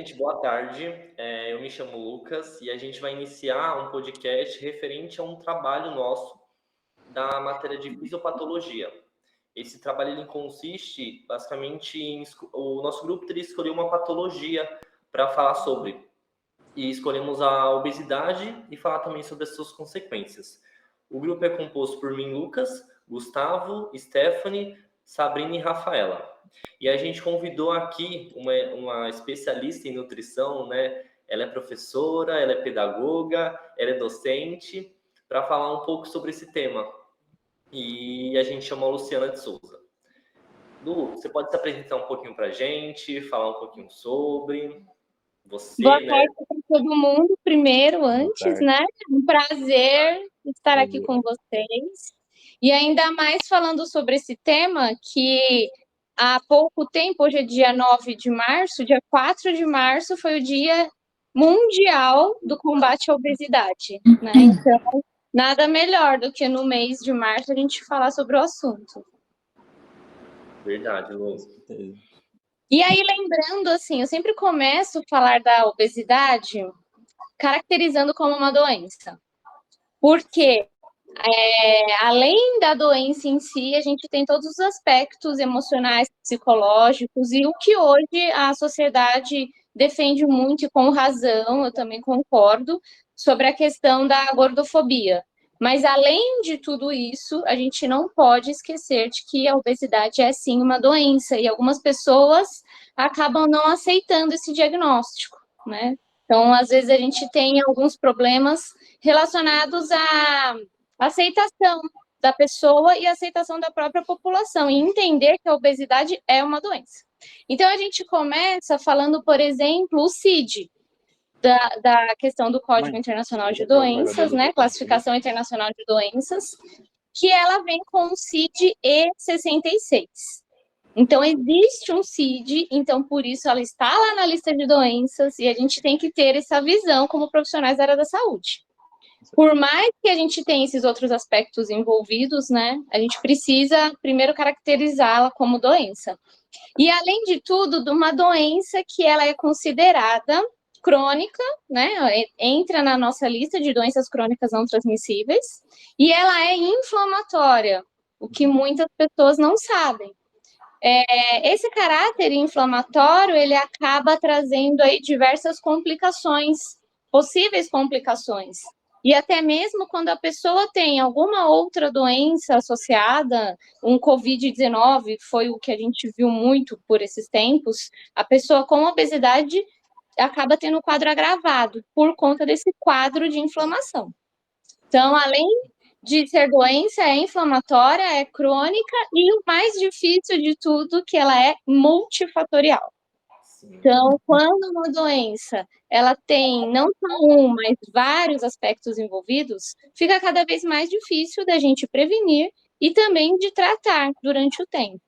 gente, boa tarde. Eu me chamo Lucas e a gente vai iniciar um podcast referente a um trabalho nosso da matéria de fisiopatologia. Esse trabalho ele consiste basicamente o nosso grupo teria que escolher uma patologia para falar sobre. E escolhemos a obesidade e falar também sobre as suas consequências. O grupo é composto por mim, Lucas, Gustavo, Stephanie, Sabrina e Rafaela. E a gente convidou aqui uma especialista em nutrição, né? Ela é professora, ela é pedagoga, ela é docente, para falar um pouco sobre esse tema. E a gente chamou a Luciana de Souza. Lu, você pode se apresentar um pouquinho para a gente, falar um pouquinho sobre você, Boa né? tarde para todo mundo, primeiro, antes, né? Um prazer estar aqui com vocês. E ainda mais falando sobre esse tema que há pouco tempo, hoje é dia 9 de março, dia 4 de março foi o Dia Mundial do Combate à Obesidade, né? Então, nada melhor do que no mês de março a gente falar sobre o assunto. Verdade, Lu. E aí, lembrando, assim, eu sempre começo a falar da obesidade caracterizando como uma doença. Porque, além da doença em si, a gente tem todos os aspectos emocionais, psicológicos, e o que hoje a sociedade defende muito, e com razão, eu também concordo, sobre a questão da gordofobia. Mas, além de tudo isso, a gente não pode esquecer de que a obesidade é, sim, uma doença, e algumas pessoas acabam não aceitando esse diagnóstico, né? Então, às vezes, a gente tem alguns problemas relacionados à aceitação da pessoa e aceitação da própria população, e entender que a obesidade é uma doença. Então, a gente começa falando, por exemplo, o CID, da questão do Código Internacional de Doenças, né, Classificação Internacional de Doenças, que ela vem com o CID E66. Então, existe um CID, então, por isso, ela está lá na lista de doenças, e a gente tem que ter essa visão como profissionais da área da saúde. Por mais que a gente tenha esses outros aspectos envolvidos, né, a gente precisa, primeiro, caracterizá-la como doença. E, além de tudo, de uma doença que ela é considerada crônica, né, entra na nossa lista de doenças crônicas não transmissíveis, e ela é inflamatória, o que muitas pessoas não sabem. Esse caráter inflamatório, ele acaba trazendo aí diversas complicações, possíveis complicações. E até mesmo quando a pessoa tem alguma outra doença associada, um Covid-19, foi o que a gente viu muito por esses tempos, a pessoa com obesidade acaba tendo um quadro agravado por conta desse quadro de inflamação. Então, além de ser doença, é inflamatória, é crônica e o mais difícil de tudo, que ela é multifatorial. Então, quando uma doença ela tem não só um, mas vários aspectos envolvidos, fica cada vez mais difícil da gente prevenir e também de tratar durante o tempo.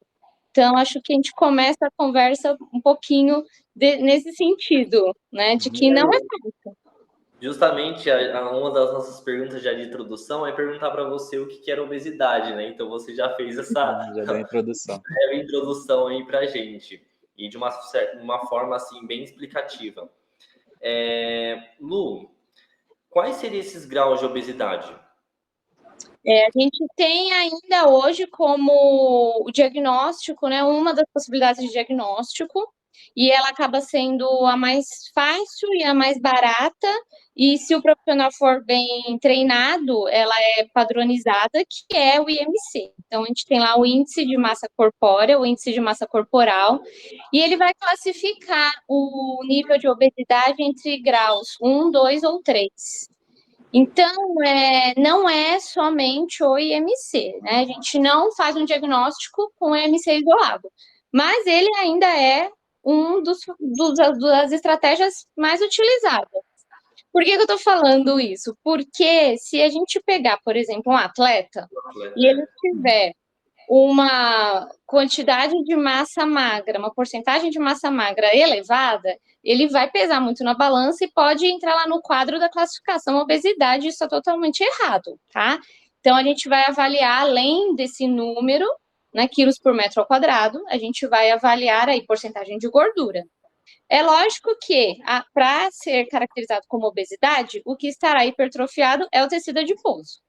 Então, acho que a gente começa a conversa um pouquinho nesse sentido, né, de que não é fácil. Justamente, uma das nossas perguntas já de introdução é perguntar para você o que era obesidade, né? Então você já fez essa já deu a introdução. breve introdução aí para a gente, e de uma forma assim bem explicativa. Lu, quais seriam esses graus de obesidade? A gente tem ainda hoje como o diagnóstico, né, uma das possibilidades de diagnóstico, e ela acaba sendo a mais fácil e a mais barata, e se o profissional for bem treinado, ela é padronizada, que é o IMC. Então, a gente tem lá o índice de massa corpórea, o índice de massa corporal, e ele vai classificar o nível de obesidade entre graus 1, 2 ou 3. Então, não é somente o IMC, né? A gente não faz um diagnóstico com o IMC isolado, mas ele ainda é das estratégias mais utilizadas. Por que eu estou falando isso? Porque se a gente pegar, por exemplo, um atleta e ele tiver uma quantidade de massa magra, uma porcentagem de massa magra elevada, ele vai pesar muito na balança e pode entrar lá no quadro da classificação obesidade, isso é totalmente errado, tá? Então, a gente vai avaliar, além desse número, né, quilos por metro ao quadrado, a gente vai avaliar aí porcentagem de gordura. É lógico que, para ser caracterizado como obesidade, o que estará hipertrofiado é o tecido adiposo.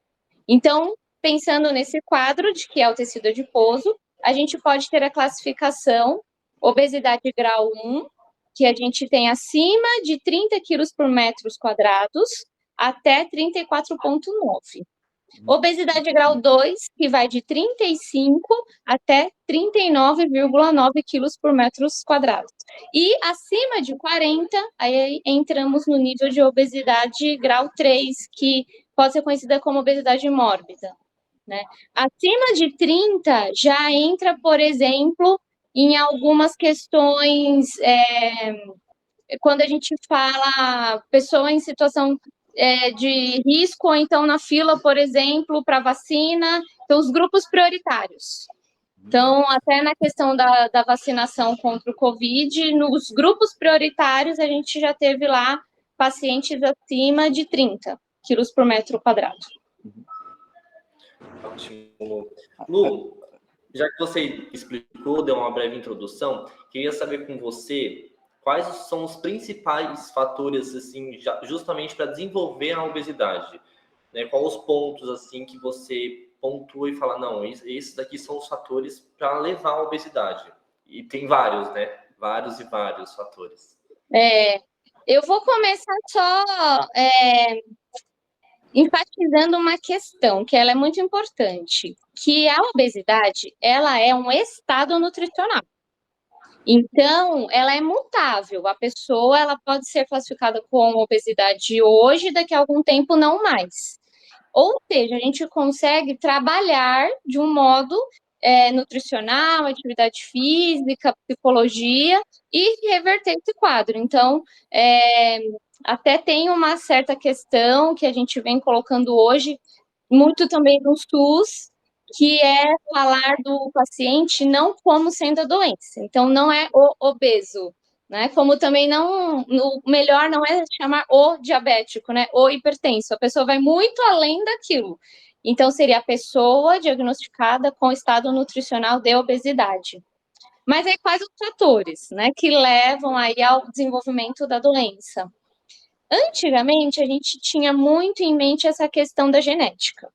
Então, pensando nesse quadro de que é o tecido adiposo, a gente pode ter a classificação obesidade grau 1, que a gente tem acima de 30 quilos por metros quadrados, até 34,9. Obesidade grau 2, que vai de 35 até 39,9 quilos por metros quadrados. E acima de 40, aí entramos no nível de obesidade grau 3, que pode ser conhecida como obesidade mórbida, né? Acima de 30, já entra, por exemplo, em algumas questões, quando a gente fala pessoa em situação de risco, ou então na fila, por exemplo, para vacina, então os grupos prioritários. Então, até na questão da vacinação contra o Covid, nos grupos prioritários, a gente já teve lá pacientes acima de 30 quilos por metro quadrado. Ótimo. Lu, já que você explicou, deu uma breve introdução, queria saber com você quais são os principais fatores, assim, justamente para desenvolver a obesidade, né? Quais os pontos, assim, que você pontua e fala, não, esses daqui são os fatores para levar à obesidade. E tem vários, né? Vários e vários fatores. Eu vou começar só enfatizando uma questão que ela é muito importante, que a obesidade, ela é um estado nutricional. Então, ela é mutável. A pessoa, ela pode ser classificada com obesidade hoje, daqui a algum tempo não mais. Ou seja, a gente consegue trabalhar de um modo nutricional, atividade física, psicologia, e reverter esse quadro. Então, até tem uma certa questão que a gente vem colocando hoje, muito também no SUS, que é falar do paciente não como sendo a doença. Então, não é o obeso, né? Como também não, o melhor não é chamar o diabético, né? O hipertenso. A pessoa vai muito além daquilo. Então, seria a pessoa diagnosticada com estado nutricional de obesidade. Mas aí quais os fatores, né, que levam aí ao desenvolvimento da doença? Antigamente, a gente tinha muito em mente essa questão da genética.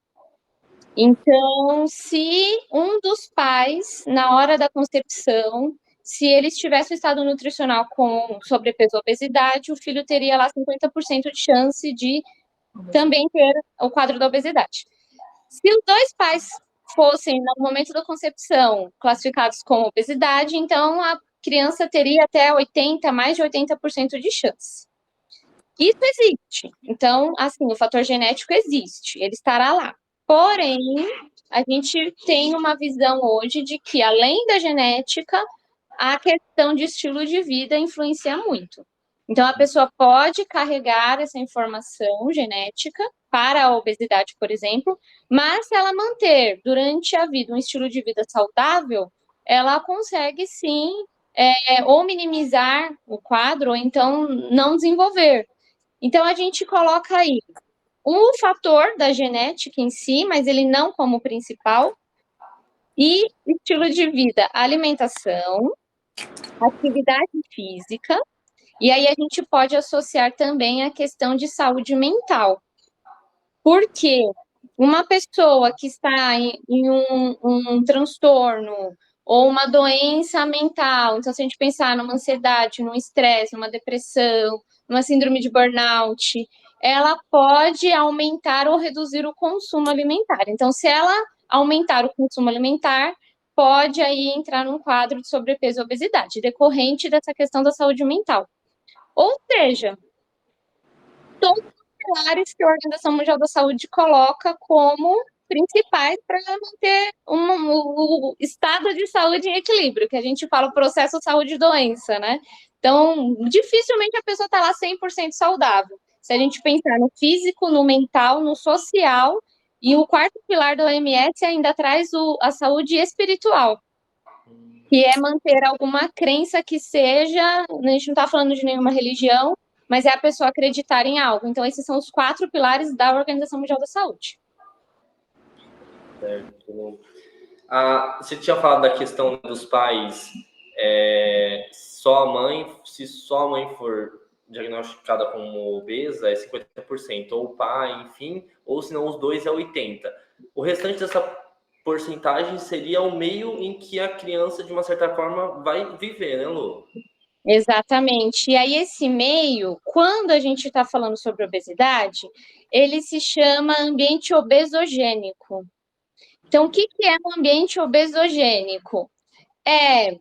Então, se um dos pais, na hora da concepção, se eles tivessem um estado nutricional com sobrepeso ou obesidade, o filho teria lá 50% de chance de também ter o quadro da obesidade. Se os dois pais fossem, no momento da concepção, classificados como obesidade, então a criança teria até mais de 80% de chance. Isso existe. Então, assim, o fator genético existe, ele estará lá. Porém, a gente tem uma visão hoje de que, além da genética, a questão de estilo de vida influencia muito. Então, a pessoa pode carregar essa informação genética para a obesidade, por exemplo, mas se ela manter durante a vida um estilo de vida saudável, ela consegue sim ou minimizar o quadro, ou então não desenvolver. Então, a gente coloca aí um fator da genética em si, mas ele não como principal, e estilo de vida, alimentação, atividade física, e aí a gente pode associar também a questão de saúde mental. Porque uma pessoa que está em um transtorno ou uma doença mental, então se a gente pensar numa ansiedade, num estresse, numa depressão, numa síndrome de burnout, ela pode aumentar ou reduzir o consumo alimentar. Então, se ela aumentar o consumo alimentar, pode aí entrar num quadro de sobrepeso e obesidade, decorrente dessa questão da saúde mental. Ou seja, todos os pilares que a Organização Mundial da Saúde coloca como principais para manter o estado de saúde em equilíbrio, que a gente fala o processo saúde-doença, né? Então, dificilmente a pessoa está lá 100% saudável. Se a gente pensar no físico, no mental, no social, e o quarto pilar da OMS ainda traz a saúde espiritual, que é manter alguma crença que seja, a gente não está falando de nenhuma religião, mas é a pessoa acreditar em algo. Então, esses são os 4 pilares da Organização Mundial da Saúde. Certo. Você tinha falado da questão dos pais só a mãe, se só a mãe for diagnosticada como obesa, é 50%, ou o pai, enfim, ou se não os dois é 80%. O restante dessa porcentagem seria o meio em que a criança, de uma certa forma, vai viver, né, Lu? Exatamente. E aí, esse meio, quando a gente está falando sobre obesidade, ele se chama ambiente obesogênico. Então, o que é um ambiente obesogênico? É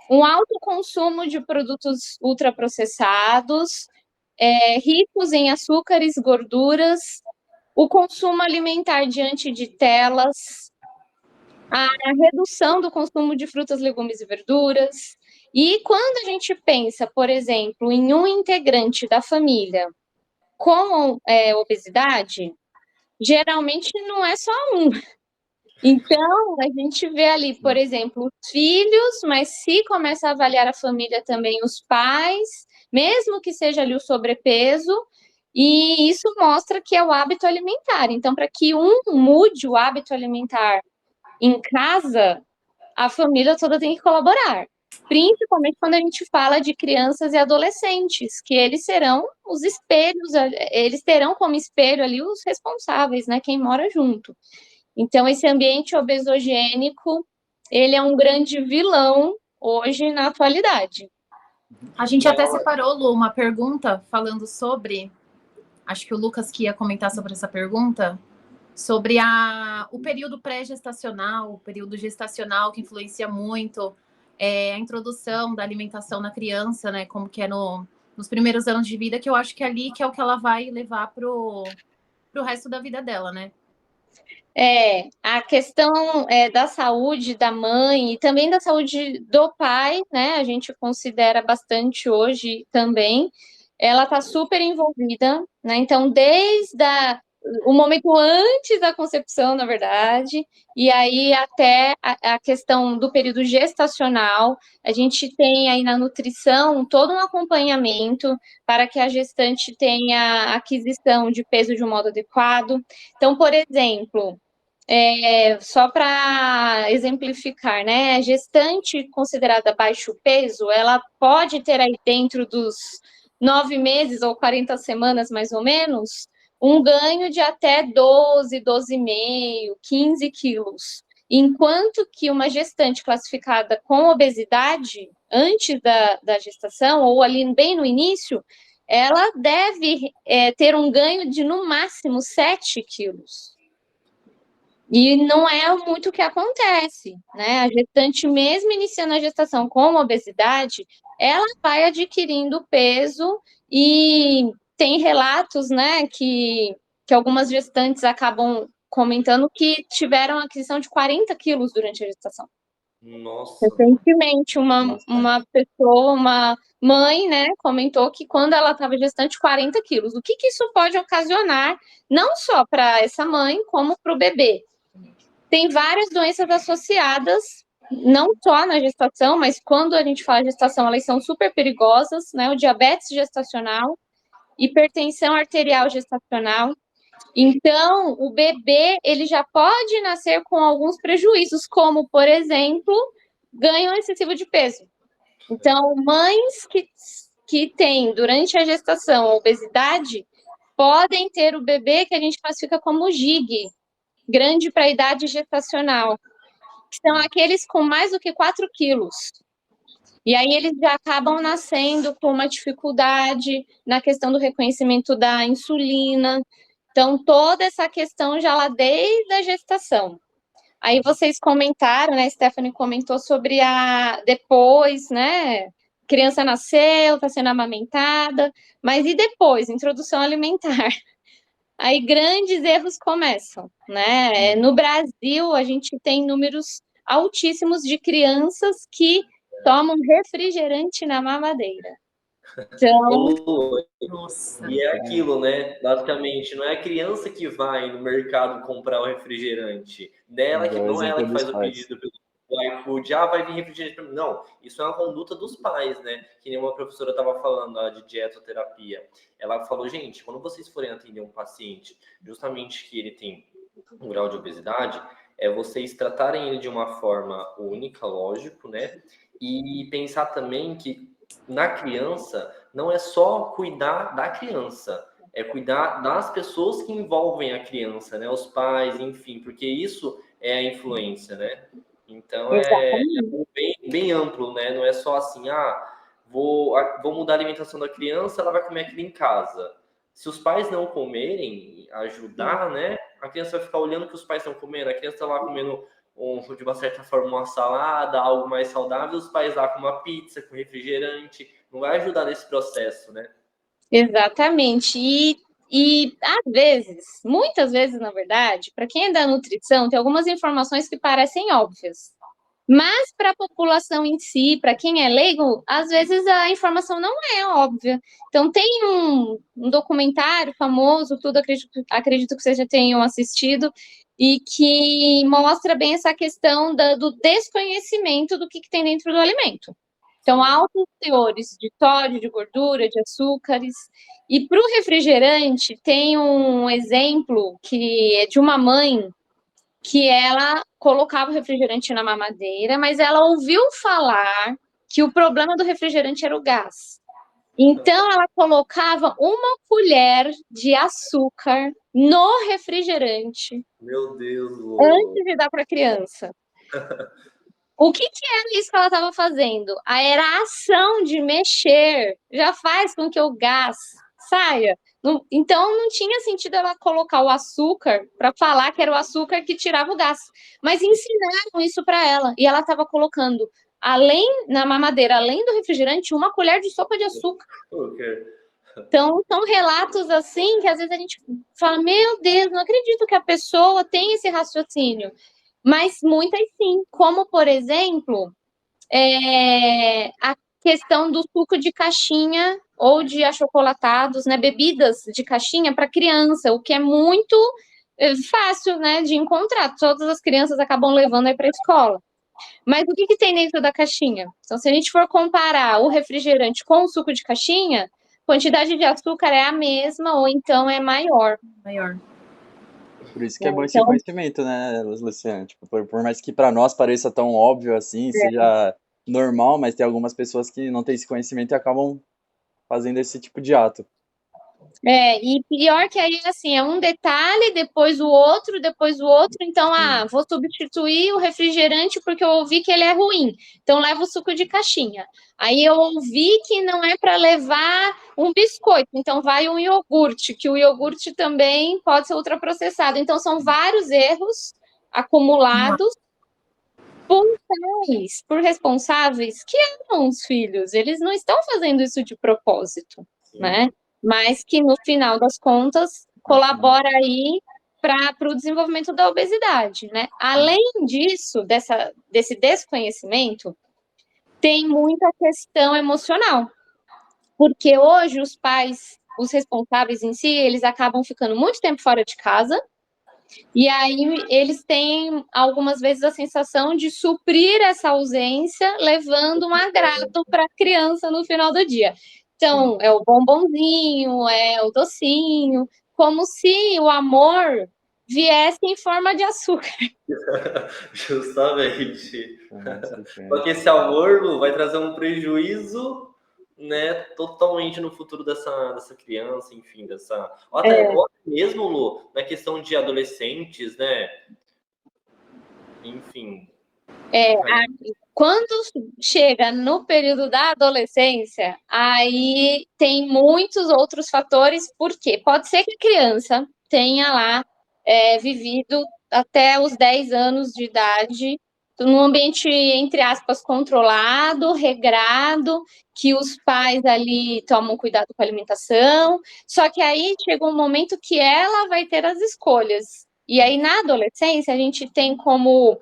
um alto consumo de produtos ultraprocessados, ricos em açúcares, gorduras, o consumo alimentar diante de telas, a redução do consumo de frutas, legumes e verduras. E quando a gente pensa, por exemplo, em um integrante da família com obesidade, geralmente não é só um. Então, a gente vê ali, por exemplo, os filhos, mas se começa a avaliar a família também, os pais, mesmo que seja ali o sobrepeso, e isso mostra que é o hábito alimentar. Então, para que um mude o hábito alimentar em casa, a família toda tem que colaborar. Principalmente quando a gente fala de crianças e adolescentes, que eles serão os espelhos, eles terão como espelho ali os responsáveis, né? Quem mora junto. Então, esse ambiente obesogênico, ele é um grande vilão hoje na atualidade. A gente até separou, Lu, uma pergunta falando sobre, acho que o Lucas que ia comentar sobre essa pergunta, sobre o período pré-gestacional, o período gestacional que influencia muito a introdução da alimentação na criança, né? Como que é nos primeiros anos de vida, que eu acho que é ali que é o que ela vai levar pro resto da vida dela, né? A questão da saúde da mãe e também da saúde do pai, né? A gente considera bastante hoje também. Ela está super envolvida, né? Então, desde o momento antes da concepção, na verdade, e aí até a questão do período gestacional, a gente tem aí na nutrição todo um acompanhamento para que a gestante tenha aquisição de peso de um modo adequado. Então, por exemplo, só para exemplificar, né? A gestante considerada baixo peso, ela pode ter aí dentro dos 9 meses ou 40 semanas, mais ou menos, um ganho de até 12, 12,5, 15 quilos. Enquanto que uma gestante classificada com obesidade, antes da gestação, ou ali bem no início, ela deve ter um ganho de, no máximo, 7 quilos. E não é muito o que acontece, né? A gestante, mesmo iniciando a gestação com obesidade, ela vai adquirindo peso e tem relatos, né, que algumas gestantes acabam comentando que tiveram aquisição de 40 quilos durante a gestação. Nossa. Recentemente, uma pessoa, uma mãe, né, comentou que quando ela estava gestante, 40 quilos. O que isso pode ocasionar, não só para essa mãe, como para o bebê? Tem várias doenças associadas, não só na gestação, mas quando a gente fala gestação, elas são super perigosas, né? O diabetes gestacional, hipertensão arterial gestacional. Então, o bebê, ele já pode nascer com alguns prejuízos, como, por exemplo, ganho excessivo de peso. Então, mães que têm, durante a gestação, a obesidade, podem ter o bebê que a gente classifica como GIG, grande para a idade gestacional, que são aqueles com mais do que 4 quilos. E aí eles já acabam nascendo com uma dificuldade na questão do reconhecimento da insulina. Então, toda essa questão já lá desde a gestação. Aí vocês comentaram, né, Stephanie comentou sobre depois, né, criança nasceu, está sendo amamentada, mas e depois, introdução alimentar? Aí grandes erros começam, né? No Brasil, a gente tem números altíssimos de crianças que tomam refrigerante na mamadeira. Então, Nossa. E é aquilo, né? Basicamente, não é a criança que vai no mercado comprar o refrigerante. Não é ela que faz o pedido pelo iFood, vai vir refrigerante para mim. Não, isso é uma conduta dos pais, né? Que nem uma professora estava falando de dietoterapia. Ela falou, gente, quando vocês forem atender um paciente, justamente que ele tem um grau de obesidade, é vocês tratarem ele de uma forma única, lógico, né? E pensar também que na criança não é só cuidar da criança, é cuidar das pessoas que envolvem a criança, né? Os pais, enfim, porque isso é a influência, né? Então é bem amplo, né? Não é só assim, vou mudar a alimentação da criança, ela vai comer aquilo em casa. Se os pais não comerem, ajudar, né? A criança vai ficar olhando o que os pais estão comendo. A criança está lá comendo, de uma certa forma, uma salada, algo mais saudável. Os pais lá com uma pizza, com refrigerante. Não vai ajudar nesse processo, né? Exatamente. E às vezes, muitas vezes, na verdade, para quem é da nutrição, tem algumas informações que parecem óbvias. Mas para a população em si, para quem é leigo, às vezes a informação não é óbvia. Então, tem um documentário famoso, tudo acredito que vocês já tenham assistido, e que mostra bem essa questão do desconhecimento do que tem dentro do alimento. Então, altos teores de sódio, de gordura, de açúcares. E para o refrigerante, tem um exemplo que é de uma mãe que ela colocava o refrigerante na mamadeira, mas ela ouviu falar que o problema do refrigerante era o gás. Então, ela colocava uma colher de açúcar no refrigerante. Meu Deus, antes de dar para a criança. O que era isso que ela estava fazendo? Era a ação de mexer, já faz com que o gás saia. Então, não tinha sentido ela colocar o açúcar para falar que era o açúcar que tirava o gás. Mas ensinaram isso para ela. E ela estava colocando, na mamadeira, além do refrigerante, uma colher de sopa de açúcar. Então, são relatos assim que às vezes a gente fala, meu Deus, não acredito que a pessoa tem esse raciocínio. Mas muitas sim, como, por exemplo, a questão do suco de caixinha ou de achocolatados, né, bebidas de caixinha para criança, o que é muito fácil, né, de encontrar. Todas as crianças acabam levando aí para a escola. Mas o que tem dentro da caixinha? Então, se a gente for comparar o refrigerante com o suco de caixinha, a quantidade de açúcar é a mesma ou então é maior. Por isso que é bom esse conhecimento, né, Luciana? Tipo, por mais que para nós pareça tão óbvio assim, seja normal, mas tem algumas pessoas que não têm esse conhecimento e acabam fazendo esse tipo de ato. E pior que aí, assim, é um detalhe, depois o outro, então, vou substituir o refrigerante porque eu ouvi que ele é ruim, então levo o suco de caixinha. Aí eu ouvi que não é para levar um biscoito, então vai um iogurte, que o iogurte também pode ser ultraprocessado. Então, são vários erros acumulados por pais, por responsáveis que amam os filhos. Eles não estão fazendo isso de propósito, né? Mas que, no final das contas, colabora aí para o desenvolvimento da obesidade, né? Além disso, desse desconhecimento, tem muita questão emocional. Porque hoje os pais, os responsáveis em si, eles acabam ficando muito tempo fora de casa, e aí eles têm, algumas vezes, a sensação de suprir essa ausência, levando um agrado para a criança no final do dia. Então, é o bombonzinho, é o docinho, como se o amor viesse em forma de açúcar. Justamente. Porque esse amor, Lu, vai trazer um prejuízo, né, totalmente no futuro dessa criança, enfim, ou até mesmo, Lu, na questão de adolescentes, né? Enfim. Quando chega no período da adolescência, aí tem muitos outros fatores, porque pode ser que a criança tenha lá vivido até os 10 anos de idade num ambiente, entre aspas, controlado, regrado, que os pais ali tomam cuidado com a alimentação, só que aí chega um momento que ela vai ter as escolhas. E aí, na adolescência, a gente tem como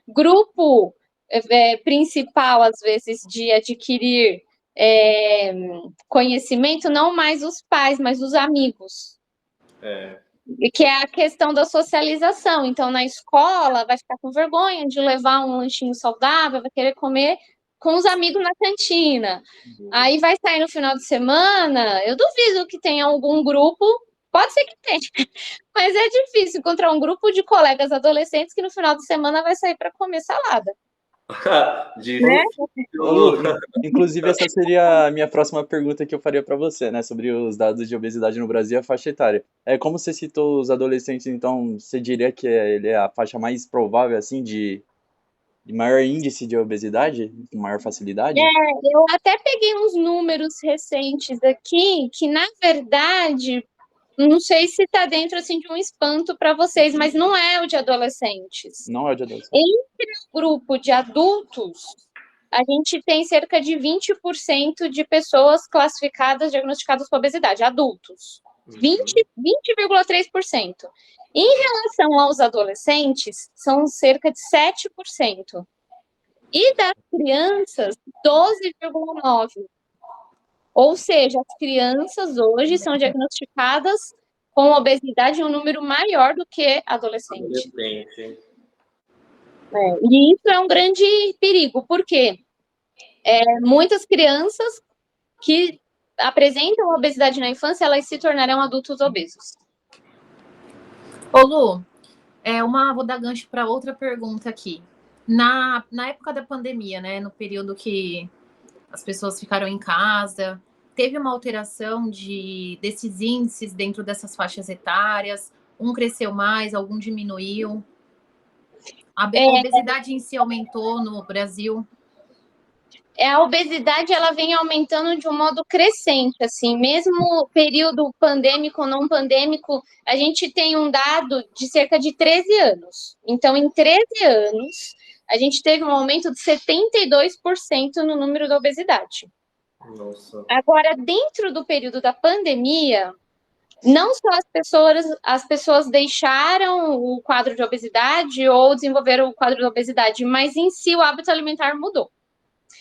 grupo principal, às vezes, de adquirir conhecimento, não mais os pais, mas os amigos. Que é a questão da socialização. Então, na escola, vai ficar com vergonha de levar um lanchinho saudável, vai querer comer com os amigos na cantina. Aí vai sair no final de semana, eu duvido que tenha algum grupo Pode ser que tenha, mas é difícil encontrar um grupo de colegas adolescentes que no final de semana vai sair para comer salada, né? Ô, Lu, inclusive essa seria a minha próxima pergunta que eu faria para você, né, sobre os dados de obesidade no Brasil e a faixa etária. Como você citou os adolescentes, então você diria que ele é a faixa mais provável, assim, de maior índice de obesidade, com maior facilidade? Eu até peguei uns números recentes aqui, que na verdade, não sei se está dentro assim, de um espanto para vocês, mas não é o de adolescentes. Não é o de adolescente. Entre o grupo de adultos, a gente tem cerca de 20% de pessoas classificadas, diagnosticadas com obesidade, adultos. 20,3%. Em relação aos adolescentes, são cerca de 7%. E das crianças, 12,9%. Ou seja, as crianças hoje são diagnosticadas com obesidade em um número maior do que adolescentes. E isso é um grande perigo, porque muitas crianças que apresentam obesidade na infância, elas se tornarão adultos obesos. Ô, Lu, vou dar gancho para outra pergunta aqui. Na época da pandemia, né, no período que as pessoas ficaram em casa, teve uma alteração desses índices dentro dessas faixas etárias? Um cresceu mais, algum diminuiu? A obesidade em si aumentou no Brasil? A obesidade, ela vem aumentando de um modo crescente, assim, mesmo período pandêmico ou não pandêmico, a gente tem um dado de cerca de 13 anos. Então, em 13 anos, a gente teve um aumento de 72% no número da obesidade. Nossa. Agora, dentro do período da pandemia, não só as pessoas deixaram o quadro de obesidade ou desenvolveram o quadro de obesidade, mas em si o hábito alimentar mudou.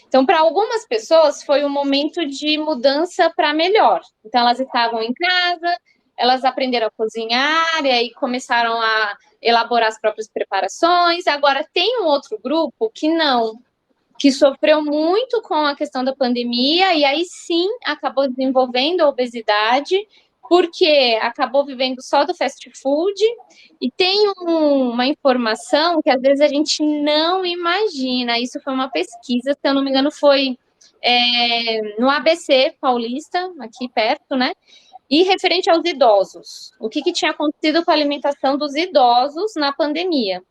Então, para algumas pessoas, foi um momento de mudança para melhor. Então, elas estavam em casa, elas aprenderam a cozinhar e aí começaram a elaborar as próprias preparações. Agora, tem um outro grupo que não, que sofreu muito com a questão da pandemia e aí sim acabou desenvolvendo a obesidade, porque acabou vivendo só do fast food. E tem uma informação que às vezes a gente não imagina. Isso foi uma pesquisa, se eu não me engano, foi no ABC Paulista, aqui perto, né? E referente aos idosos. O que tinha acontecido com a alimentação dos idosos na pandemia?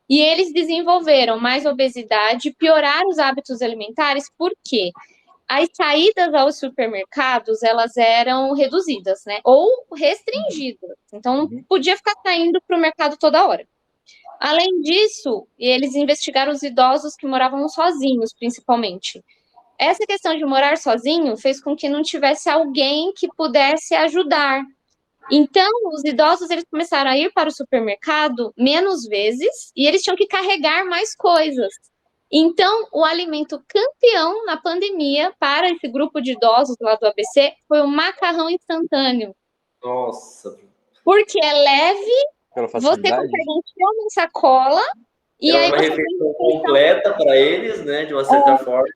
E eles desenvolveram mais obesidade, pioraram os hábitos alimentares, por quê? As saídas aos supermercados, elas eram reduzidas, né? Ou restringidas. Então, não podia ficar saindo para o mercado toda hora. Além disso, eles investigaram os idosos que moravam sozinhos, principalmente. Essa questão de morar sozinho fez com que não tivesse alguém que pudesse ajudar. Então, os idosos, eles começaram a ir para o supermercado menos vezes e eles tinham que carregar mais coisas. Então, o alimento campeão na pandemia para esse grupo de idosos lá do ABC foi o macarrão instantâneo. Nossa. Porque é leve, você consegue encher uma sacola e aí uma refeição completa para eles, né, de uma certa forma.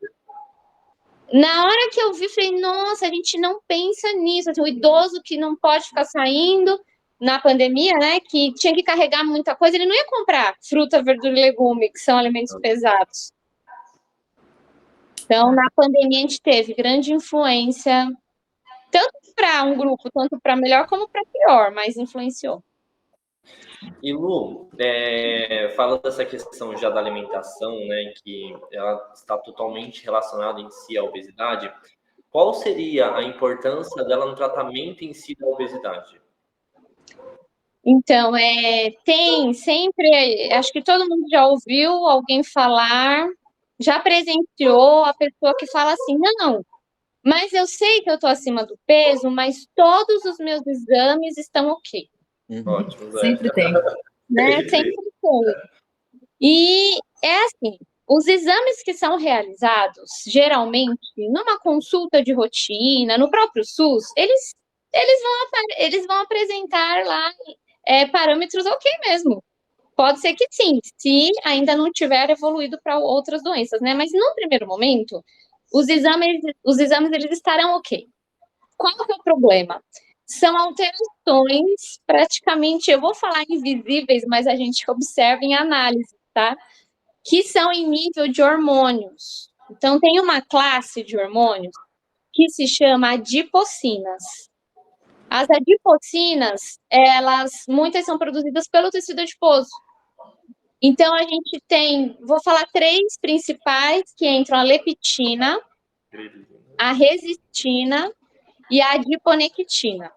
Na hora que eu vi, falei, nossa, a gente não pensa nisso. Assim, o idoso que não pode ficar saindo na pandemia, né, que tinha que carregar muita coisa, ele não ia comprar fruta, verdura e legume, que são alimentos pesados. Então, na pandemia, a gente teve grande influência, tanto para um grupo, tanto para melhor como para pior, mas influenciou. E Lu, fala dessa questão já da alimentação, né, que ela está totalmente relacionada em si à obesidade. Qual seria a importância dela no tratamento em si da obesidade? Então, tem sempre, acho que todo mundo já ouviu alguém falar, já presenciou a pessoa que fala assim, não, mas eu sei que eu estou acima do peso, mas todos os meus exames estão ok. Ótimo, Sempre tem. Né? Sempre tem. E é assim, os exames que são realizados, geralmente, numa consulta de rotina, no próprio SUS, eles vão apresentar lá parâmetros ok mesmo. Pode ser que sim, se ainda não tiver evoluído para outras doenças, né? Mas no primeiro momento, os exames eles estarão ok. Qual que é o problema? São alterações praticamente, eu vou falar invisíveis, mas a gente observa em análise, tá? Que são em nível de hormônios. Então, tem uma classe de hormônios que se chama adipocinas. As adipocinas, muitas são produzidas pelo tecido adiposo. Então, a gente tem, vou falar 3 principais, que entram a leptina, a resistina e a adiponectina.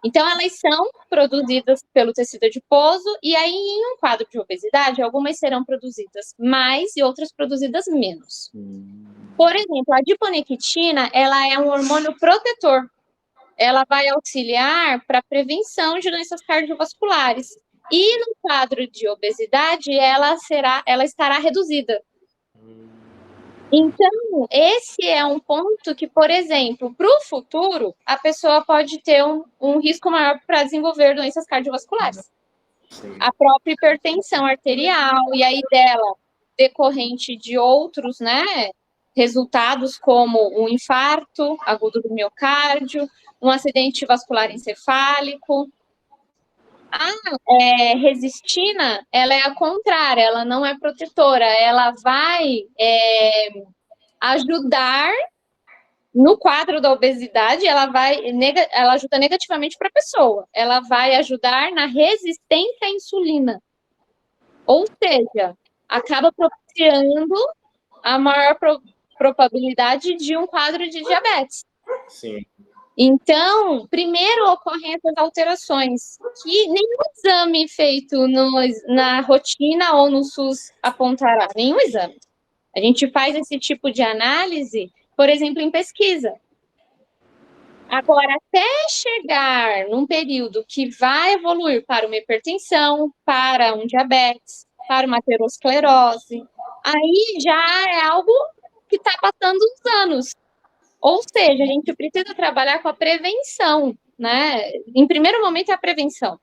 Então, elas são produzidas pelo tecido adiposo, e aí, em um quadro de obesidade, algumas serão produzidas mais e outras produzidas menos. Por exemplo, a adiponectina, ela é um hormônio protetor. Ela vai auxiliar para a prevenção de doenças cardiovasculares. E no quadro de obesidade, ela estará reduzida. Então, esse é um ponto que, por exemplo, para o futuro, a pessoa pode ter um risco maior para desenvolver doenças cardiovasculares. Sim. A própria hipertensão arterial, e aí dela, decorrente de outros, né, resultados como um infarto agudo do miocárdio, um acidente vascular encefálico. A resistina, ela é a contrária, ela não é protetora, ela vai ajudar no quadro da obesidade, ela ajuda negativamente para a pessoa, ela vai ajudar na resistência à insulina, ou seja, acaba propiciando a maior probabilidade de um quadro de diabetes. Sim. Então, primeiro ocorrem essas alterações, que nenhum exame feito na rotina ou no SUS apontará, nenhum exame. A gente faz esse tipo de análise, por exemplo, em pesquisa. Agora, até chegar num período que vai evoluir para uma hipertensão, para um diabetes, para uma aterosclerose, aí já é algo que está passando os anos. Ou seja, a gente precisa trabalhar com a prevenção, né? Em primeiro momento é a prevenção.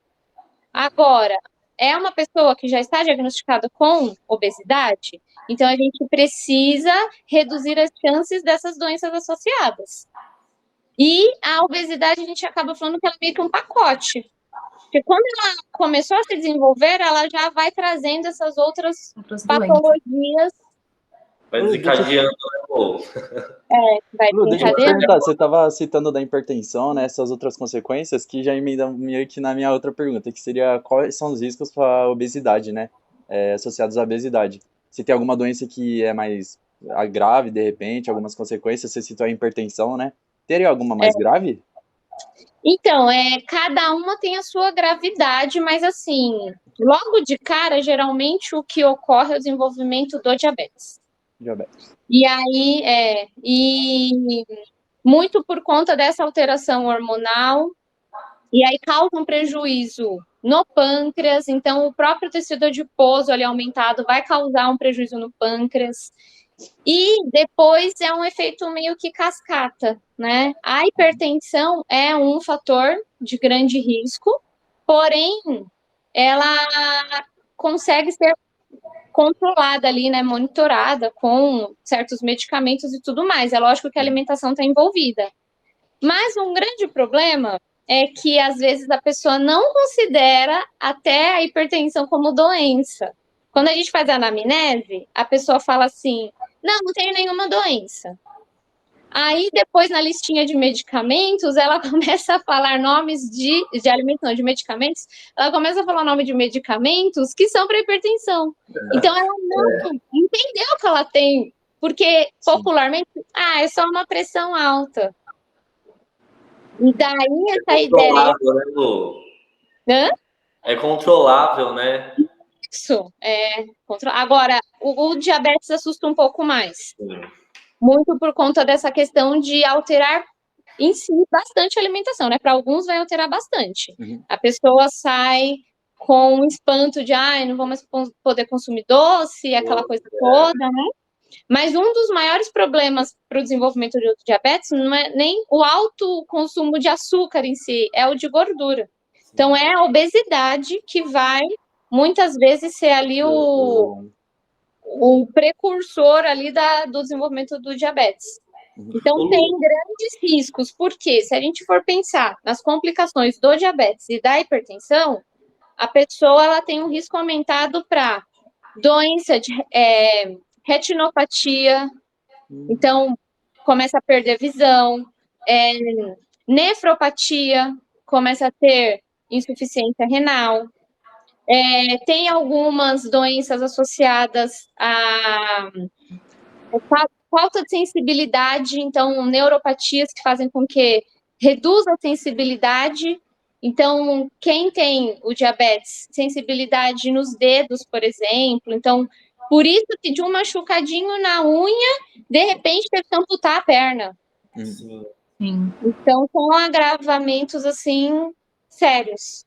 Agora, é uma pessoa que já está diagnosticada com obesidade, então a gente precisa reduzir as chances dessas doenças associadas. E a obesidade, a gente acaba falando que ela é meio que um pacote. Porque quando ela começou a se desenvolver, ela já vai trazendo essas outras patologias. Vai desencadeando, né, pô? Vai Lu, deixa eu te desencadeando. perguntar, você estava citando da hipertensão, né, essas outras consequências, que já emendam meio que na minha outra pergunta, que seria quais são os riscos para a obesidade, né, associados à obesidade. Se tem alguma doença que é mais grave, de repente, algumas consequências, você citou a hipertensão, né, teria alguma mais grave? Então, cada uma tem a sua gravidade, mas assim, logo de cara, geralmente o que ocorre é o desenvolvimento do diabetes. Diabetes. E aí, e muito por conta dessa alteração hormonal, e aí causa um prejuízo no pâncreas, então o próprio tecido adiposo ali aumentado vai causar um prejuízo no pâncreas. E depois é um efeito meio que cascata, né? A hipertensão é um fator de grande risco, porém, ela consegue ser controlada ali, né? Monitorada com certos medicamentos e tudo mais. É lógico que a alimentação está envolvida. Mas um grande problema é que, às vezes, a pessoa não considera até a hipertensão como doença. Quando a gente faz a anamnese, a pessoa fala assim, não tenho nenhuma doença. Aí, depois, na listinha de medicamentos, ela começa a falar nomes de alimentos, não, de medicamentos, ela começa a falar nome de medicamentos que são para hipertensão. Então, ela não entendeu que ela tem, porque, popularmente, é só uma pressão alta. E daí, essa ideia... Né, Lu? Hã? É controlável, né? Isso, Agora, o diabetes assusta um pouco mais. Sim. Muito por conta dessa questão de alterar em si bastante a alimentação, né? Para alguns vai alterar bastante. Uhum. A pessoa sai com um espanto de, não vou mais poder consumir doce, aquela coisa toda, né? Mas um dos maiores problemas para o desenvolvimento do diabetes não é nem o alto consumo de açúcar em si, é o de gordura. Então, é a obesidade que vai, muitas vezes, ser ali o precursor ali do desenvolvimento do diabetes. Então, Ô, tem Lu, grandes riscos, porque se a gente for pensar nas complicações do diabetes e da hipertensão, a pessoa ela tem um risco aumentado para doença de retinopatia, então começa a perder visão, nefropatia, começa a ter insuficiência renal, tem algumas doenças associadas a falta de sensibilidade, então neuropatias que fazem com que reduza a sensibilidade. Então, quem tem o diabetes, sensibilidade nos dedos, por exemplo, então, por isso que de um machucadinho na unha, de repente teve que amputar a perna. sim. Sim. Então, são agravamentos, assim, sérios.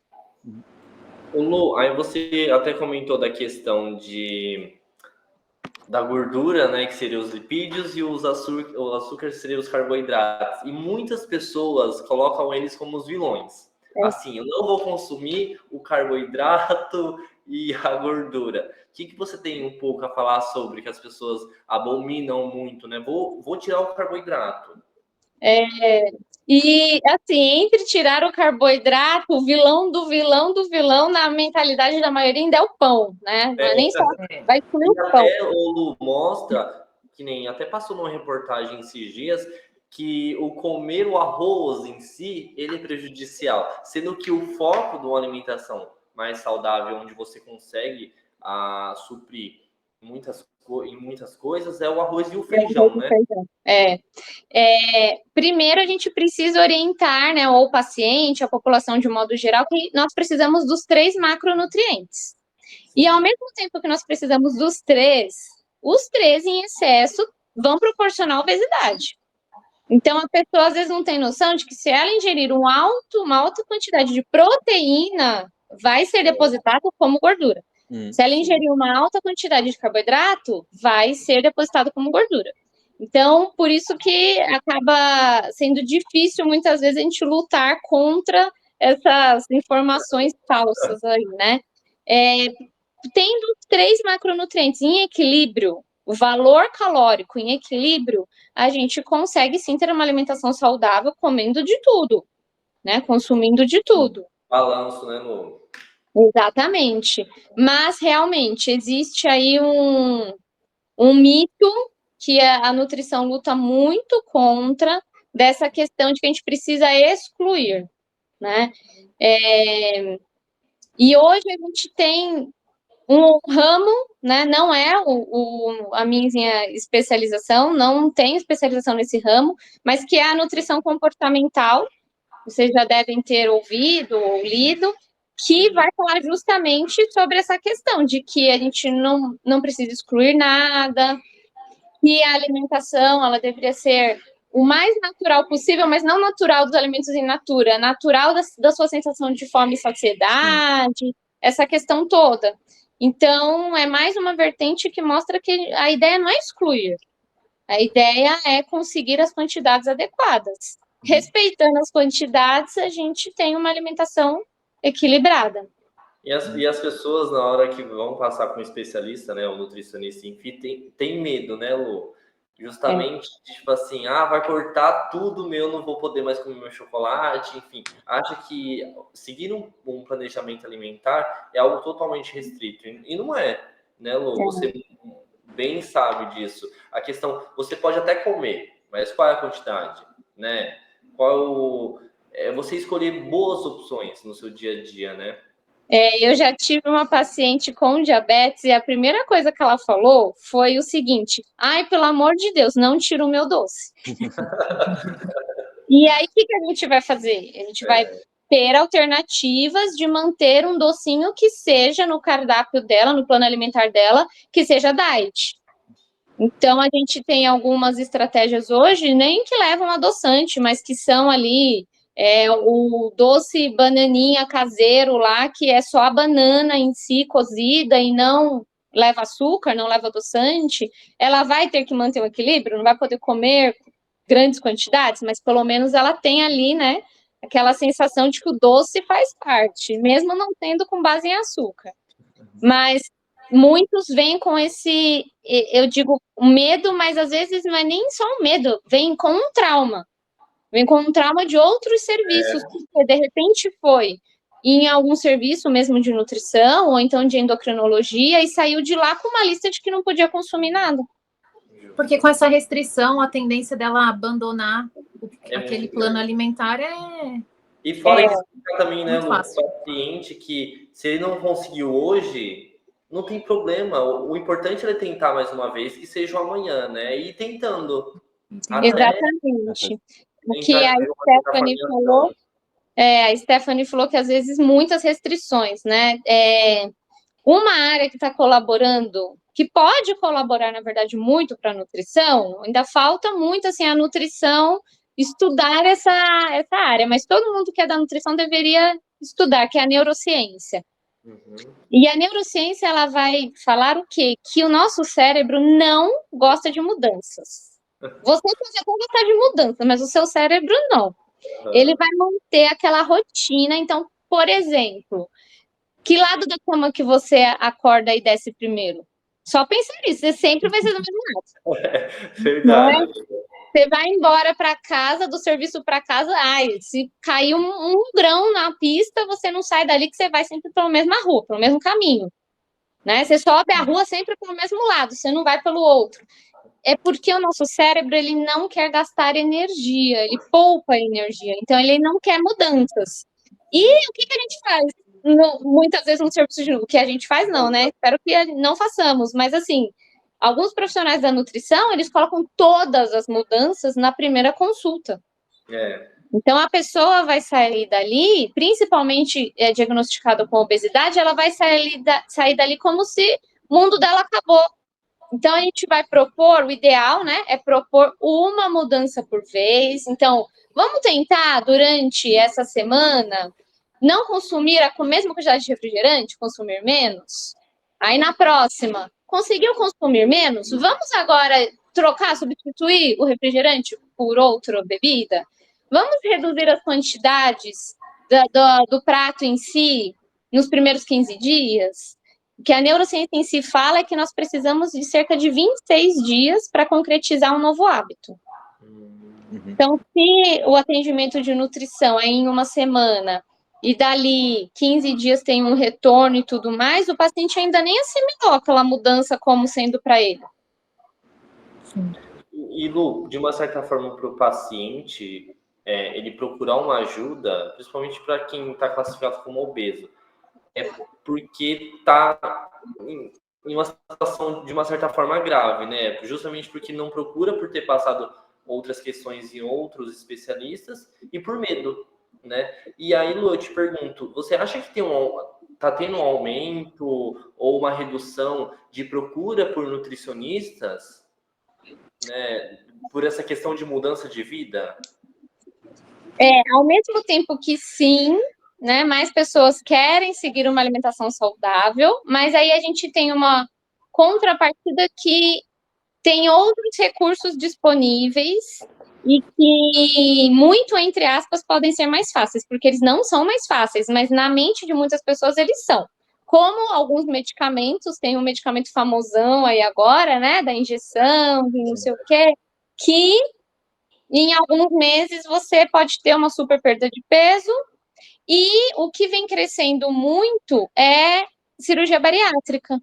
Ô, Lu, aí você até comentou da questão da gordura, né, que seriam os lipídios, e o açúcar seriam os carboidratos. E muitas pessoas colocam eles como os vilões. Assim, eu não vou consumir o carboidrato e a gordura. O que você tem um pouco a falar sobre que as pessoas abominam muito, né? Vou tirar o carboidrato. E, assim, entre tirar o carboidrato, o vilão do vilão do vilão, na mentalidade da maioria ainda é o pão, né? Não é nem só, vai excluir E o pão. até o Lu mostra, que nem até passou numa reportagem esses dias, que o comer o arroz em si, ele é prejudicial, sendo que o foco de uma alimentação mais saudável, onde você consegue suprir em muitas coisas, é o arroz e o feijão, né? Primeiro, a gente precisa orientar, né, ou o paciente, a população de um modo geral, que nós precisamos dos 3 macronutrientes. E ao mesmo tempo que nós precisamos dos 3, os 3 em excesso vão proporcionar obesidade. Então, a pessoa às vezes não tem noção de que se ela ingerir uma alta quantidade de proteína, vai ser depositado como gordura. Se ela ingerir uma alta quantidade de carboidrato, vai ser depositado como gordura. Então, por isso que acaba sendo difícil, muitas vezes, a gente lutar contra essas informações falsas aí, né? Tendo 3 macronutrientes em equilíbrio, o valor calórico em equilíbrio, a gente consegue sim ter uma alimentação saudável comendo de tudo, né? Consumindo de tudo. Balanço, né, Lu? Exatamente. Mas, realmente, existe aí um mito que a nutrição luta muito contra, dessa questão de que a gente precisa excluir, né? E hoje a gente tem um ramo, né? Não é a minha especialização, não tenho especialização nesse ramo, mas que é a nutrição comportamental. Vocês já devem ter ouvido ou lido, que vai falar justamente sobre essa questão de que a gente não precisa excluir nada, que a alimentação ela deveria ser o mais natural possível, mas não natural dos alimentos in natura, natural da sua sensação de fome e saciedade, essa questão toda. Então, é mais uma vertente que mostra que a ideia não é excluir, a ideia é conseguir as quantidades adequadas. Respeitando as quantidades, a gente tem uma alimentação equilibrada. E as pessoas, na hora que vão passar com um especialista, né, um nutricionista, enfim, tem medo, né, Lu? Justamente, tipo assim, vai cortar tudo meu, não vou poder mais comer meu chocolate, enfim. Acha que seguir um planejamento alimentar é algo totalmente restrito. E não é, né, Lu? Você bem sabe disso. A questão, você pode até comer, mas qual é a quantidade, né? Você escolher boas opções no seu dia a dia, né? Eu já tive uma paciente com diabetes e a primeira coisa que ela falou foi o seguinte: ai, pelo amor de Deus, não tira o meu doce. E aí, o que a gente vai fazer? A gente vai ter alternativas de manter um docinho que seja no cardápio dela, no plano alimentar dela, que seja diet. Então, a gente tem algumas estratégias hoje, nem que levam adoçante, mas que são ali o doce bananinha caseiro lá, que é só a banana em si cozida e não leva açúcar, não leva adoçante. Ela vai ter que manter um equilíbrio, não vai poder comer grandes quantidades, mas pelo menos ela tem ali, né, aquela sensação de que o doce faz parte, mesmo não tendo com base em açúcar. Mas muitos vêm com esse, eu digo, medo, mas às vezes não é nem só um medo, vem com um trauma. Vem com um trauma de outros serviços, que de repente foi em algum serviço mesmo de nutrição, ou então de endocrinologia, e saiu de lá com uma lista de que não podia consumir nada. Porque com essa restrição, a tendência dela abandonar aquele muito plano grande. alimentar é... E fora que fica também, né, muito Lu, fácil. o paciente que se ele não conseguiu hoje, não tem problema. O importante é ele tentar mais uma vez, que seja o amanhã, né? E ir tentando. Até Exatamente. O que tentar a ter uma Stephanie avaliação. falou, a Stephanie falou que às vezes muitas restrições, né? Uma área que está colaborando, que pode colaborar, na verdade, muito para a nutrição, ainda falta muito, assim, a nutrição estudar essa área, mas todo mundo que é da nutrição deveria estudar, que é a neurociência. E a neurociência, ela vai falar o quê? Que o nosso cérebro não gosta de mudanças. Você pode até gostar de mudança, mas o seu cérebro não. Ele vai manter aquela rotina. Então, por exemplo, que lado da cama que você acorda e desce primeiro? Só pensar nisso, você sempre vai ser do mesmo lado. Verdade. Não é? Você vai embora para casa, do serviço para casa, se cair um grão na pista, você não sai dali, que você vai sempre pela mesma rua, pelo mesmo caminho. Né? Você sobe a rua sempre pelo mesmo lado, você não vai pelo outro. É porque o nosso cérebro, ele não quer gastar energia, ele poupa energia, então ele não quer mudanças. E o que a gente faz? Muitas vezes no serviço de o que a gente faz, não, né? Espero que não façamos, mas assim, alguns profissionais da nutrição, eles colocam todas as mudanças na primeira consulta. Então, a pessoa vai sair dali, principalmente diagnosticada com obesidade, ela vai sair dali como se o mundo dela acabou. Então, a gente vai propor, o ideal, né, é propor uma mudança por vez. Então, vamos tentar, durante essa semana, não consumir a mesma quantidade de refrigerante, consumir menos. Aí, na próxima, conseguiu consumir menos? Vamos agora trocar, substituir o refrigerante por outra bebida? Vamos reduzir as quantidades do prato em si nos primeiros 15 dias? O que a neurociência em si fala é que nós precisamos de cerca de 26 dias para concretizar um novo hábito. Então, se o atendimento de nutrição é em uma semana e dali 15 dias tem um retorno e tudo mais, o paciente ainda nem assimilou aquela mudança como sendo para ele. E, Lu, de uma certa forma, para o paciente, ele procurar uma ajuda, principalmente para quem está classificado como obeso, é porque está em uma situação de uma certa forma grave, né? Justamente porque não procura por ter passado outras questões em outros especialistas e por medo, né? E aí, Lu, eu te pergunto, você acha que tá tendo um aumento ou uma redução de procura por nutricionistas, né? Por essa questão de mudança de vida? Ao mesmo tempo que sim, né, mais pessoas querem seguir uma alimentação saudável, mas aí a gente tem uma contrapartida que tem outros recursos disponíveis e que, muito entre aspas, podem ser mais fáceis, porque eles não são mais fáceis, mas na mente de muitas pessoas eles são. Como alguns medicamentos, tem um medicamento famosão aí agora, né, da injeção, de não sei o quê, que em alguns meses você pode ter uma super perda de peso. E o que vem crescendo muito é cirurgia bariátrica,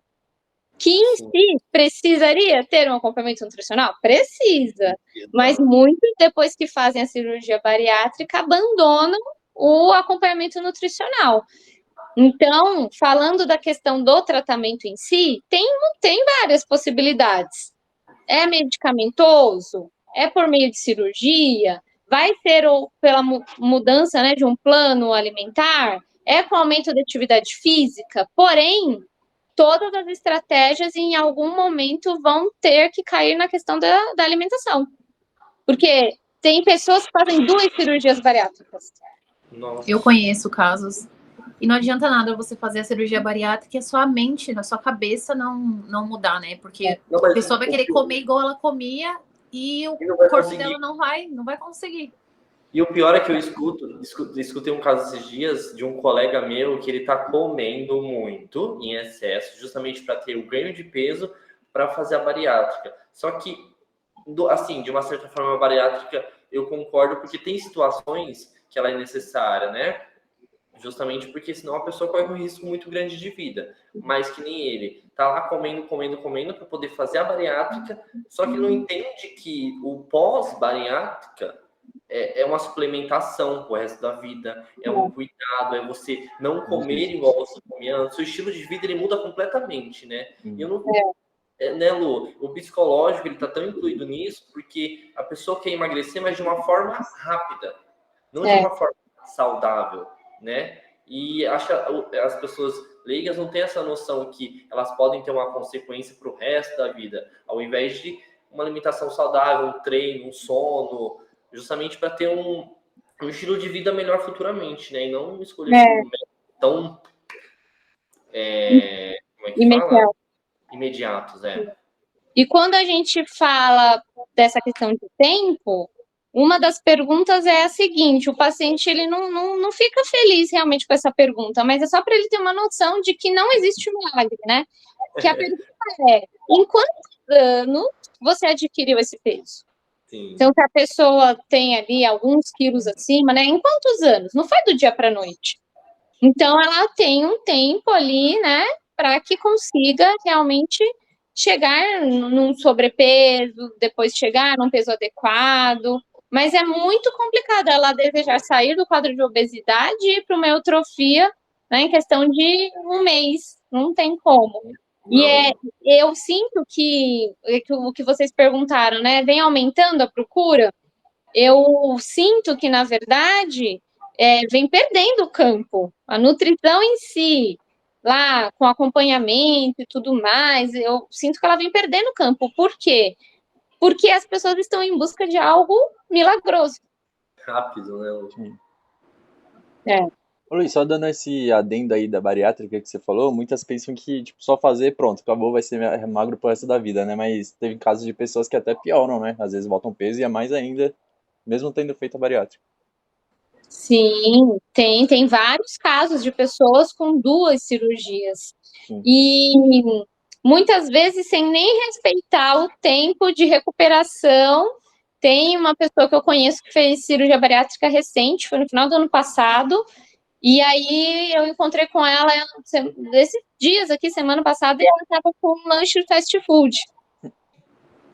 que em si precisaria ter um acompanhamento nutricional? Precisa, mas muitos, depois que fazem a cirurgia bariátrica, abandonam o acompanhamento nutricional. Então, falando da questão do tratamento em si, tem várias possibilidades. É medicamentoso? É por meio de cirurgia? Vai ser ou pela mudança, né, de um plano alimentar? É com aumento da atividade física? Porém, todas as estratégias em algum momento vão ter que cair na questão da alimentação. Porque tem pessoas que fazem 2 cirurgias bariátricas. Nossa. Eu conheço casos. E não adianta nada você fazer a cirurgia bariátrica e a sua mente, a sua cabeça não mudar, né? Porque a pessoa vai querer comer igual ela comia e o corpo dela não vai conseguir. E o pior é que eu escutei um caso esses dias de um colega meu que ele tá comendo muito em excesso, justamente para ter o ganho de peso para fazer a bariátrica. Só que, assim, de uma certa forma, a bariátrica eu concordo, porque tem situações que ela é necessária, né? Justamente porque senão a pessoa corre um risco muito grande de vida. Mas que nem ele, tá lá comendo para poder fazer a bariátrica, só que não entende que o pós-bariátrica é uma suplementação pro resto da vida, é um cuidado, é você não comer igual você comia antes. O estilo de vida ele muda completamente, né? E eu não, né, Lu? O psicológico ele tá tão incluído nisso porque a pessoa quer emagrecer, mas de uma forma rápida, não de uma forma saudável, né? E as pessoas leigas não têm essa noção que elas podem ter uma consequência para o resto da vida, ao invés de uma alimentação saudável, um treino, um sono, justamente para ter um estilo de vida melhor futuramente, né? E não escolher um tão como é que fala? Imediatos, E quando a gente fala dessa questão de tempo, uma das perguntas é a seguinte: o paciente ele não fica feliz realmente com essa pergunta, mas é só para ele ter uma noção de que não existe milagre, né? Que a pergunta é: em quantos anos você adquiriu esse peso? Sim. Então, se a pessoa tem ali alguns quilos acima, né? Em quantos anos? Não foi do dia para a noite. Então, ela tem um tempo ali, né? Para que consiga realmente chegar num sobrepeso, depois chegar num peso adequado. Mas é muito complicado ela desejar sair do quadro de obesidade e ir para uma eutrofia, né, em questão de um mês. Não tem como. E eu sinto que o que vocês perguntaram, né, vem aumentando a procura. Eu sinto que, na verdade, vem perdendo o campo. A nutrição em si, lá com acompanhamento e tudo mais, eu sinto que ela vem perdendo o campo. Por quê? Porque as pessoas estão em busca de algo milagroso. Rápido, né? Ô, Luiz, só dando esse adendo aí da bariátrica que você falou, muitas pensam que, tipo, só fazer, pronto, acabou, vai ser magro pro resto da vida, né? Mas teve casos de pessoas que até pioram, né? Às vezes voltam peso e é mais ainda, mesmo tendo feito a bariátrica. Sim, tem vários casos de pessoas com 2 cirurgias. E muitas vezes sem nem respeitar o tempo de recuperação. Tem uma pessoa que eu conheço que fez cirurgia bariátrica recente, foi no final do ano passado, e aí eu encontrei com ela esses dias aqui, semana passada, e ela estava com um lanche de fast food.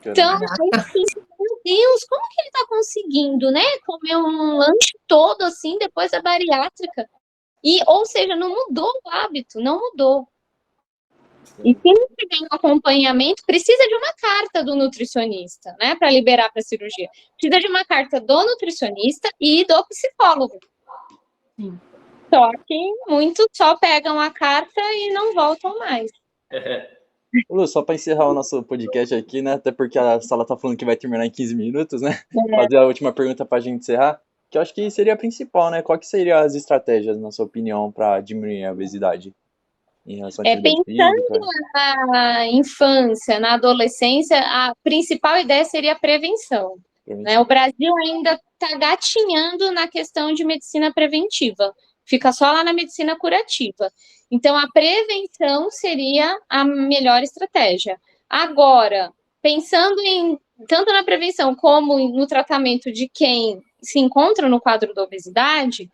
Então, eu pensei, meu Deus, como que ele está conseguindo, né, comer um lanche todo assim, depois da bariátrica? Ou seja, não mudou o hábito, não mudou. E se não tiver um acompanhamento, precisa de uma carta do nutricionista, né, para liberar para a cirurgia. Precisa de uma carta do nutricionista e do psicólogo. Sim. Só que muitos só pegam a carta e não voltam mais. Lu, só para encerrar o nosso podcast aqui, né? Até porque a sala tá falando que vai terminar em 15 minutos, né? Fazer a última pergunta para a gente encerrar, que eu acho que seria a principal, né? Qual que seriam as estratégias, na sua opinião, para diminuir a obesidade em relação à atividade Pensando física? na infância, na adolescência, a principal ideia seria a prevenção. Né? O Brasil ainda está gatinhando na questão de medicina preventiva. Fica só lá na medicina curativa. Então, a prevenção seria a melhor estratégia. Agora, pensando tanto na prevenção como no tratamento de quem se encontra no quadro da obesidade,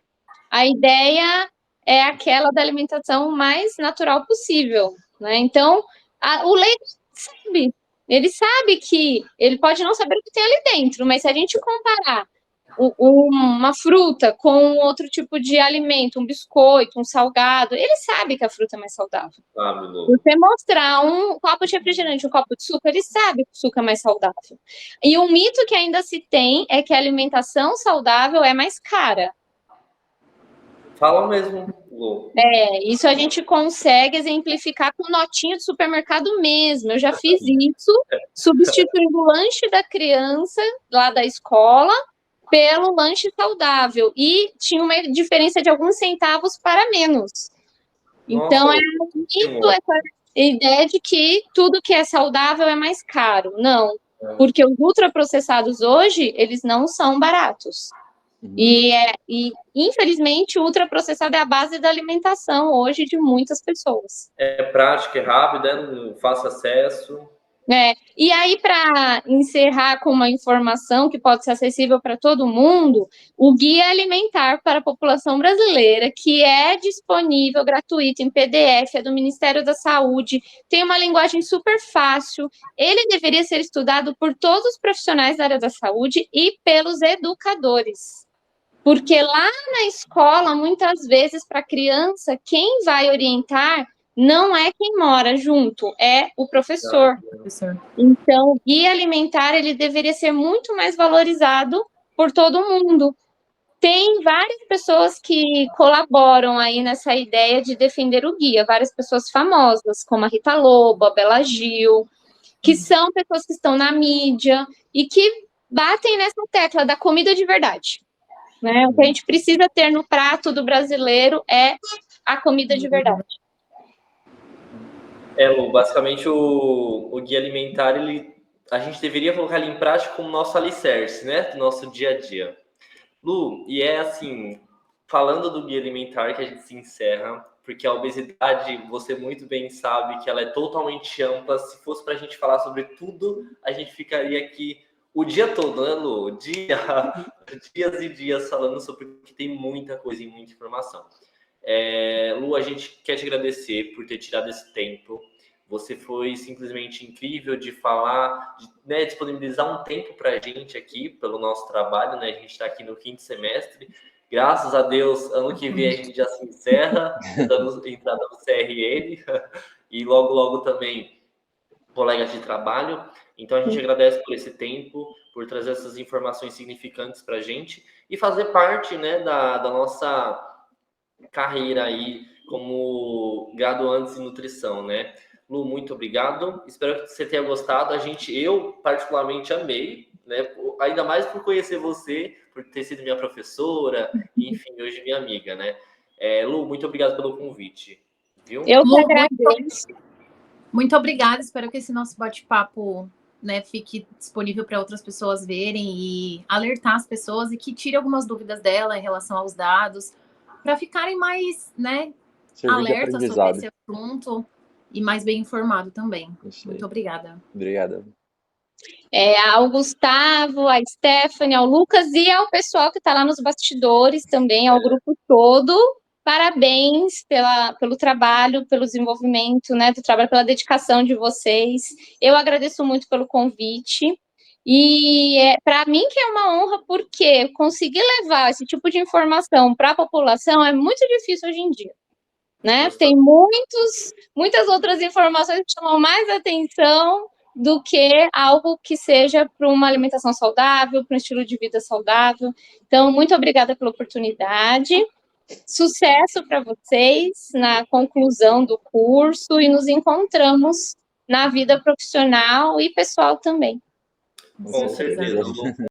a ideia é aquela da alimentação mais natural possível, né? Então, o leigo sabe, ele sabe que ele pode não saber o que tem ali dentro, mas se a gente comparar uma fruta com outro tipo de alimento, um biscoito, um salgado, ele sabe que a fruta é mais saudável. Você mostrar um copo de refrigerante, um copo de suco, ele sabe que o suco é mais saudável. E um mito que ainda se tem é que a alimentação saudável é mais cara. Fala mesmo, Lu. Isso a gente consegue exemplificar com notinha de supermercado mesmo. Eu já fiz isso, substituindo o lanche da criança lá da escola pelo lanche saudável. E tinha uma diferença de alguns centavos para menos. Então, muito essa ideia de que tudo que é saudável é mais caro. Não, porque os ultraprocessados hoje, eles não são baratos. E infelizmente, o ultraprocessado é a base da alimentação hoje de muitas pessoas. É prático, é rápido, é fácil acesso. E aí, para encerrar com uma informação que pode ser acessível para todo mundo, o Guia Alimentar para a População Brasileira, que é disponível, gratuito, em PDF, é do Ministério da Saúde, tem uma linguagem super fácil, ele deveria ser estudado por todos os profissionais da área da saúde e pelos educadores. Porque lá na escola, muitas vezes, para a criança, quem vai orientar não é quem mora junto, é o professor. Então, o guia alimentar, ele deveria ser muito mais valorizado por todo mundo. Tem várias pessoas que colaboram aí nessa ideia de defender o guia, várias pessoas famosas, como a Rita Lobo, a Bela Gil, que são pessoas que estão na mídia e que batem nessa tecla da comida de verdade. Né? O que a gente precisa ter no prato do brasileiro é a comida de verdade. Lu, basicamente o guia alimentar, a gente deveria colocar ele em prática como nosso alicerce, né? Do nosso dia a dia. Lu, e é assim, falando do guia alimentar que a gente se encerra, porque a obesidade, você muito bem sabe que ela é totalmente ampla. Se fosse para a gente falar sobre tudo, a gente ficaria aqui o dia todo, né, Lu? Dias e dias falando sobre, porque tem muita coisa e muita informação. Lu, a gente quer te agradecer por ter tirado esse tempo. Você foi simplesmente incrível de falar, né, disponibilizar um tempo para a gente aqui, pelo nosso trabalho, né? A gente está aqui no 5º semestre. Graças a Deus, ano que vem a gente já se encerra, dando entrada no CRN, e logo, logo também colegas de trabalho. Então, a gente agradece por esse tempo, por trazer essas informações significantes para a gente e fazer parte, né, da nossa carreira aí como graduantes em nutrição, né? Lu, muito obrigado. Espero que você tenha gostado. Eu particularmente amei, né? Ainda mais por conhecer você, por ter sido minha professora, e, enfim, hoje minha amiga, né? Lu, muito obrigado pelo convite. Viu? Eu que agradeço. Muito obrigada. Espero que esse nosso bate-papo, né, fique disponível para outras pessoas verem e alertar as pessoas e que tire algumas dúvidas dela em relação aos dados, para ficarem mais, né, alertas sobre esse assunto e mais bem informado também. Muito obrigada. Obrigada. Ao Gustavo, a Stephanie, ao Lucas e ao pessoal que está lá nos bastidores também, ao grupo todo. Parabéns pelo trabalho, pelo desenvolvimento, né, do trabalho, pela dedicação de vocês. Eu agradeço muito pelo convite. E para mim que é uma honra, porque conseguir levar esse tipo de informação para a população é muito difícil hoje em dia. Né? Tem muitas outras informações que chamam mais atenção do que algo que seja para uma alimentação saudável, para um estilo de vida saudável. Então, muito obrigada pela oportunidade. Sucesso para vocês na conclusão do curso e nos encontramos na vida profissional e pessoal também. Com certeza.